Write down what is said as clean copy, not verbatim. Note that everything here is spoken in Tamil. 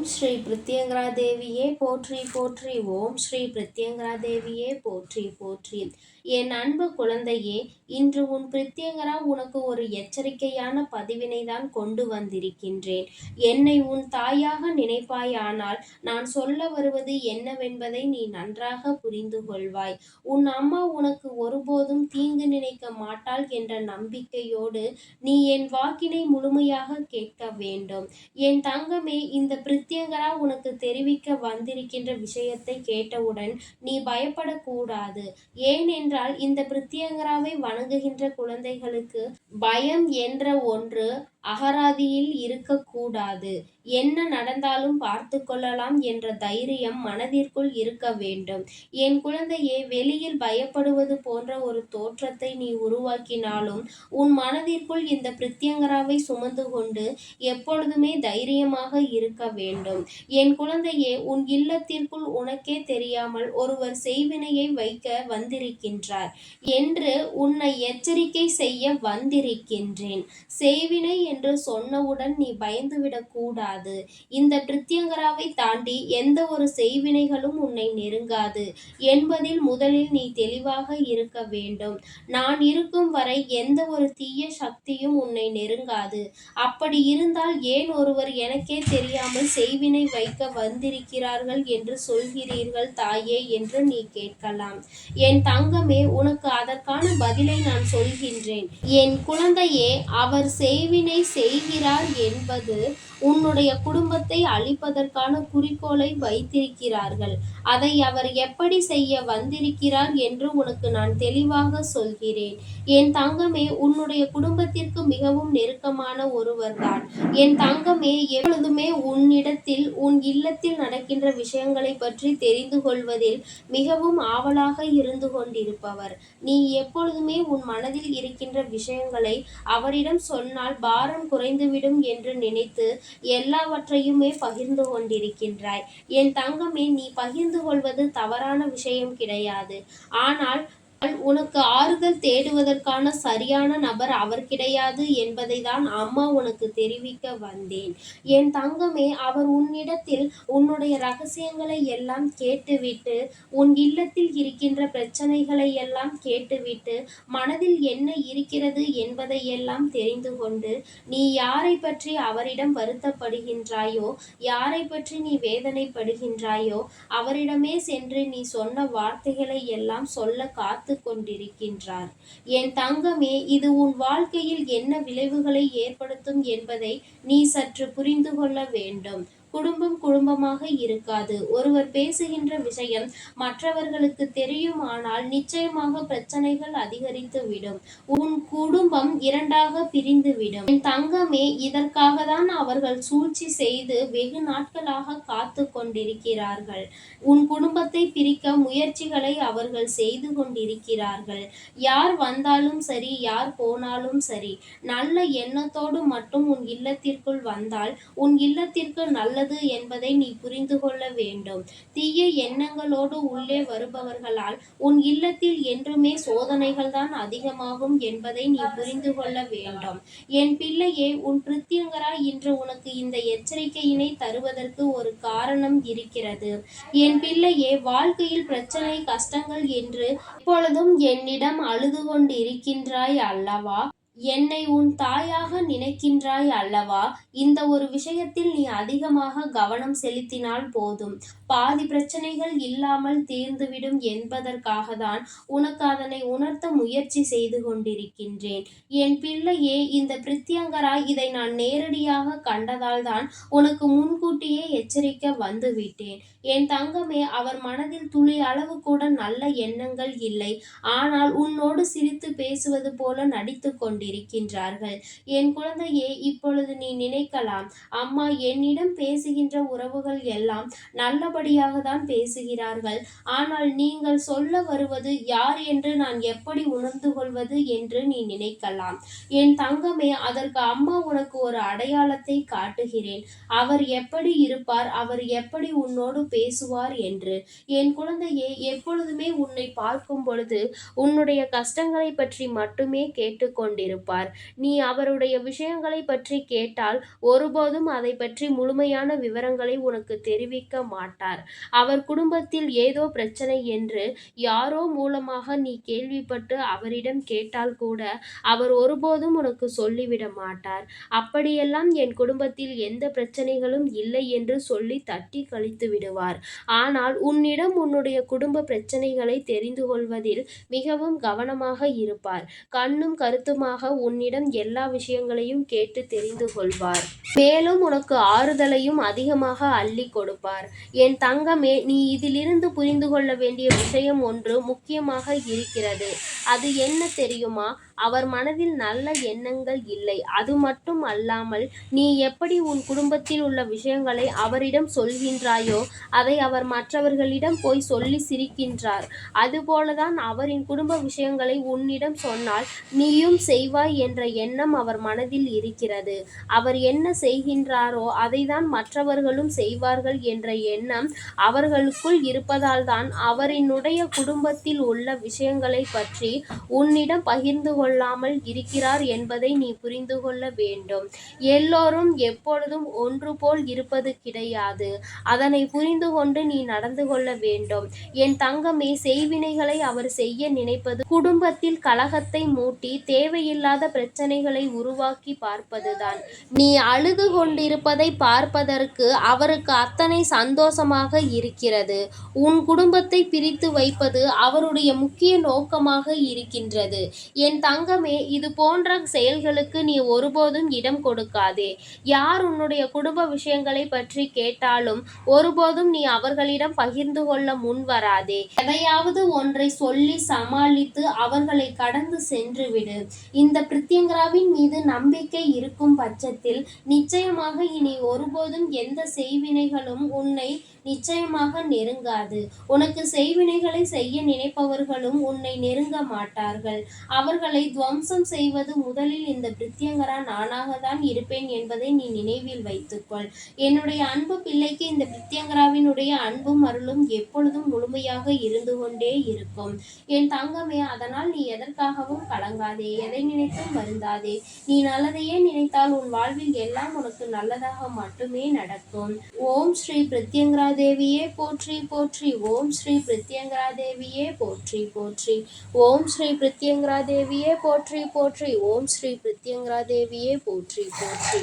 ஓம் ஸ்ரீ பிரித்யங்கரா தேவியே போற்றி போற்றி. ஓம் ஸ்ரீ பிரித்யங்கரா தேவியே போற்றி போற்றி. என் அன்பு குழந்தையே, இன்று உன் பிரித்யங்கரா உனக்கு ஒரு எச்சரிக்கையான பதிவினை தான் கொண்டு வந்திருக்கின்றேன். என்னை உன் தாயாக நினைப்பாயானால் நான் சொல்ல வருவது என்னவென்பதை நீ நன்றாக புரிந்து கொள்வாய். உன் அம்மா உனக்கு ஒருபோதும் தீங்கு நினைக்க மாட்டாள் என்ற நம்பிக்கையோடு நீ என் வாக்கினை முழுமையாக கேட்க வேண்டும். என் தங்கமே, இந்த பிரித்யங்கரா உனக்கு தெரிவிக்க வந்திருக்கின்ற விஷயத்தை கேட்டவுடன் நீ பயப்படக்கூடாது. ஏனென்றால் இந்த பிரித்யங்கராவை வணங்குகின்ற குழந்தைகளுக்கு பயம் என்ற ஒன்று அகராதியில் இருக்கக்கூடாது. என்ன நடந்தாலும் பார்த்து கொள்ளலாம் என்ற தைரியம் மனதிற்குள் இருக்க வேண்டும். என் குழந்தையே, வெளியில் பயப்படுவது போன்ற ஒரு தோற்றத்தை நீ உருவாக்கினாலும் உன் மனதிற்குள் இந்த பிரித்யங்கராவை சுமந்து கொண்டு எப்பொழுதுமே தைரியமாக இருக்க வேண்டும். என் குழந்தையே, உன் இல்லத்திற்குள் உனக்கே தெரியாமல் ஒருவர் செய்வினையை வைக்க வந்திருக்கின்றார் என்று உன்னை எச்சரிக்கை செய்ய வந்திருக்கின்றேன். செய்வினை என்று சொன்னவுடன் நீ பயந்துவிடக் கூடாது. இந்த பிரித்யங்கராவை தாண்டி எந்த ஒரு செய்வினைகளும் உன்னை நெருங்காது என்பதில் முதலில் நீ தெளிவாக இருக்க வேண்டும். நான் இருக்கும் வரை எந்த ஒரு தீய சக்தியும் உன்னை நெருங்காது. அப்படி இருந்தால் ஏன் ஒருவர் எனக்கே தெரியாமல் செய்வினை வைக்க வந்திருக்கிறார்கள் என்று சொல்கிறீர்கள் தாயே என்று நீ கேட்கலாம். என் தங்கமே, உனக்கு அதற்கான பதிலை நான் சொல்கின்றேன். என் குழந்தையே, அவர் செய்வினை செய்கிறார் என்பது உன்னுடைய குடும்பத்தை அழிப்பதற்கான குறிக்கோளை வைத்திருக்கிறார்கள். அதை அவர் எப்படி செய்ய வந்திருக்கிறார் என்று உனக்கு நான் தெளிவாக சொல்கிறேன். என் தங்கமே, உன்னுடைய குடும்பத்திற்கு மிகவும் நெருக்கமான ஒருவர்தான். என் தங்கமே, எப்பொழுதுமே உன்னிடத்தில் உன் இல்லத்தில் நடக்கின்ற விஷயங்களை பற்றி தெரிந்து கொள்வதில் மிகவும் ஆவலாக இருந்து கொண்டிருப்பவர். நீ எப்பொழுதுமே உன் மனதில் இருக்கின்ற விஷயங்களை அவரிடம் சொன்னால் பாரம் குறைந்துவிடும் என்று நினைத்து எல்லாவற்றையுமே பகிர்ந்து கொண்டிருக்கின்றாய். என் தங்கமே, நீ பகிர்ந்து கொள்வது தவறான விஷயம் கிடையாது. ஆனால் உனக்கு ஆறுதல் தேடுவதற்கான சரியான நபர் அவர் கிடையாது என்பதை தான் அம்மா உனக்கு தெரிவிக்க வந்தேன். என் தங்கமே, அவர் உன்னிடத்தில் உன்னுடைய ரகசியங்களை எல்லாம் கேட்டுவிட்டு உன் இல்லத்தில் இருக்கின்ற பிரச்சனைகளை எல்லாம் கேட்டுவிட்டு மனதில் என்ன இருக்கிறது என்பதை எல்லாம் தெரிந்து கொண்டு நீ யாரை பற்றி அவரிடம் வருத்தப்படுகின்றாயோ, யாரை பற்றி நீ வேதனைப்படுகின்றாயோ அவரிடமே சென்று நீ சொன்ன வார்த்தைகளை எல்லாம் சொல்ல காத்து கொண்டிருக்கின்றார். என் தங்கமே, இது உன் வாழ்க்கையில் என்ன விளைவுகளை ஏற்படுத்தும் என்பதை நீ சற்று புரிந்து கொள்ள வேண்டும். குடும்பம் குடும்பமாக இருக்காது. ஒருவர் பேசுகின்ற விஷயம் மற்றவர்களுக்கு தெரியுமானால் நிச்சயமாக பிரச்சனைகள் அதிகரித்துவிடும். உன் குடும்பம் இரண்டாக பிரிந்துவிடும். என் தங்கமே, இதற்காக தான் அவர்கள் சூழ்ச்சி செய்து வெகு நாட்களாக காத்து கொண்டிருக்கிறார்கள். உன் குடும்பத்தை பிரிக்க முயற்சிகளை அவர்கள் செய்து கொண்டிருக்கிறார்கள். யார் வந்தாலும் சரி, யார் போனாலும் சரி, நல்ல எண்ணத்தோடு மட்டும் உன் இல்லத்திற்குள் வந்தால் உன் இல்லத்திற்கு நல்லது என்பதை நீ புரிந்து கொள்ள வேண்டும். தீய எண்ணங்களோடு உள்ளே வருபவர்களால் உன் இல்லத்தில் என்றுமே சோதனைகள் தான் அதிகமாகும் என்பதை நீ புரிந்து கொள்ள வேண்டும். என் பிள்ளையே, உன் பிரித்யங்கரா இன்று உனக்கு இந்த எச்சரிக்கையினை தருவதற்கு ஒரு காரணம் இருக்கிறது. என் பிள்ளையே, வாழ்க்கையில் பிரச்சனை கஷ்டங்கள் என்று எப்பொழுதும் என்னிடம் அழுது கொண்டிருக்கின்றாய் அல்லவா? என்னை உன் தாயாக நினைக்கின்றாய் அல்லவா? இந்த ஒரு விஷயத்தில் நீ அதிகமாக கவனம் செலுத்தினால் போதும். பாதி பிரச்சனைகள் இல்லாமல் தீர்ந்துவிடும் என்பதற்காக தான் உனக்கு அதனை உணர்த்த முயற்சி செய்து கொண்டிருக்கின்றேன். என் பிள்ளையே, இந்த பிரித்யங்கரா இதை நான் நேரடியாக கண்டதால் தான் உனக்கு முன்கூட்டியே எச்சரிக்க வந்துவிட்டேன். என் தங்கமே, அவர் மனதில் துளி அளவு கூட நல்ல எண்ணங்கள் இல்லை. ஆனால் உன்னோடு சிரித்து பேசுவது போல நடித்து கொண்டிருக்கின்றார்கள். என் குழந்தையே, இப்பொழுது நீ நினைக்கலாம், அம்மா என்னிடம் பேசுகின்ற உறவுகள் எல்லாம் நல்லபடியாக தான் பேசுகிறார்கள். ஆனால் நீங்கள் சொல்ல வருவது யார் என்று நான் எப்படி உணர்ந்து கொள்வது என்று நீ நினைக்கலாம். என் தங்கமே, அதற்கு அம்மா உனக்கு ஒரு அடையாளத்தை காட்டுகிறேன். அவர் எப்படி இருப்பார், அவர் எப்படி உன்னோடு பேசுவார் என்று. என் குழந்தையே, எப்பொழுதுமே உன்னை பார்க்கும் பொழுது உன்னுடைய கஷ்டங்களை பற்றி மட்டுமே கேட்டுக்கொண்டிருப்பார். இருப்பார். நீ அவருடைய விஷயங்களை பற்றி கேட்டால் ஒருபோதும் அதை பற்றி முழுமையான விவரங்களை உனக்கு தெரிவிக்க மாட்டார். அவர் குடும்பத்தில் ஏதோ பிரச்சனை என்று யாரோ மூலமாக நீ கேள்விப்பட்டு அவரிடம் கேட்டால் கூட அவர் ஒருபோதும் உனக்கு சொல்லிவிட மாட்டார். அப்படியெல்லாம் என் குடும்பத்தில் எந்த பிரச்சனைகளும் இல்லை என்று சொல்லி தட்டி கழித்து விடுவார். ஆனால் உன்னிடம் உன்னுடைய குடும்ப பிரச்சனைகளை தெரிந்து கொள்வதில் மிகவும் கவனமாக இருப்பார். கண்ணும் கருத்துமாக உன்னிடம் எல்லா விஷயங்களையும் கேட்டு தெரிந்து கொள்வார். மேலும் உனக்கு ஆறுதலையும் அதிகமாக அள்ளி கொடுப்பார். என் தங்கமே, நீ இதிலிருந்து புரிந்து கொள்ள வேண்டிய விஷயம் ஒன்று முக்கியமாக இருக்கிறது. அது என்ன தெரியுமா? அவர் மனதில் நல்ல எண்ணங்கள் இல்லை. அது மட்டும் அல்லாமல் நீ எப்படி உன் குடும்பத்தில் உள்ள விஷயங்களை அவரிடம் சொல்கின்றாயோ அதை அவர் மற்றவர்களிடம் போய் சொல்லி சிரிக்கின்றார். அதுபோலதான் அவரின் குடும்ப விஷயங்களை உன்னிடம் சொன்னால் நீயும் செய்வாய் என்ற எண்ணம் அவர் மனதில் இருக்கிறது. அவர் என்ன செய்கின்றாரோ அதைதான் மற்றவர்களும் செய்வார்கள் என்ற எண்ணம் அவர்களுக்குள் இருப்பதால்தான் அவரினுடைய குடும்பத்தில் உள்ள விஷயங்களை பற்றி உன்னிடம் பகிர்ந்து கொள்ளாமல் இருக்கிறார் என்பதை நீ புரிந்து கொள்ள வேண்டும். எல்லோரும் எப்பொழுதும் ஒன்று போல் இருப்பது கிடையாது. அதனை புரிந்து கொண்டு நீ நடந்து கொள்ள வேண்டும். என் தங்கமே, செய்வினைகளை அவர் செய்ய நினைப்பது குடும்பத்தில் கலகத்தை மூட்டி தேவையில்லாத பிரச்சனைகளை உருவாக்கி பார்ப்பதுதான். நீ அழுது கொண்டிருப்பதை பார்ப்பதற்கு அவருக்கு அத்தனை சந்தோஷமாக இருக்கிறது. உன் குடும்பத்தை பிரித்து வைப்பது அவருடைய முக்கிய நோக்கமாக இருக்கின்றது. என் தங்கமே, இது போன்ற செயல்களுக்கு நீ ஒருபோதும் இடம் கொடுக்காதே. யார் உன்னுடைய குடும்ப விஷயங்களை பற்றி கேட்டாலும் ஒருபோதும் நீ அவர்களிடம் பகிர்ந்து கொள்ள முன் வராதே. எதையாவது ஒன்றை சொல்லி சமாளித்து அவர்களை கடந்து சென்றுவிடு. இந்த பிரித்யங்கராவின் மீது நம்பிக்கை இருக்கும் பட்சத்தில் நிச்சயமாக இனி ஒருபோதும் எந்த செய்வினைகளும் உன்னை நிச்சயமாக நெருங்காது. உனக்கு செய்வினைகளை செய்ய நினைப்பவர்களும் உன்னை நெருங்க மாட்டார்கள். அவர்களை துவம்சம் செய்வது முதலில் இந்த பிரித்யங்கரா நானாகத்தான் இருப்பேன் என்பதை நீ நினைவில் வைத்துக்கொள். என்னுடைய அன்பு பிள்ளைக்கு இந்த பிரித்யங்கராவினுடைய அன்பும் அருளும் எப்பொழுதும் முழுமையாக இருந்து கொண்டே இருக்கும். என் தங்கமே, அதனால் நீ எதற்காகவும் கலங்காதே, எதை நினைத்தும் வருந்தாதே. நீ நல்லதையே நினைத்தால் உன் வாழ்வில் எல்லாம் உனக்கு நல்லதாக மட்டுமே நடக்கும். ஓம் ஸ்ரீ பிரித்யங்கரா தேவியே போற்றி போற்றி. ஓம் ஸ்ரீ பிரித்யங்கரா தேவியே போற்றி போற்றி. ஓம் ஸ்ரீ பிரித்யங்கரா தேவியே போற்றி போற்றி. ஓம் ஸ்ரீ பிரித்யங்கரா தேவியே போற்றி போற்றி.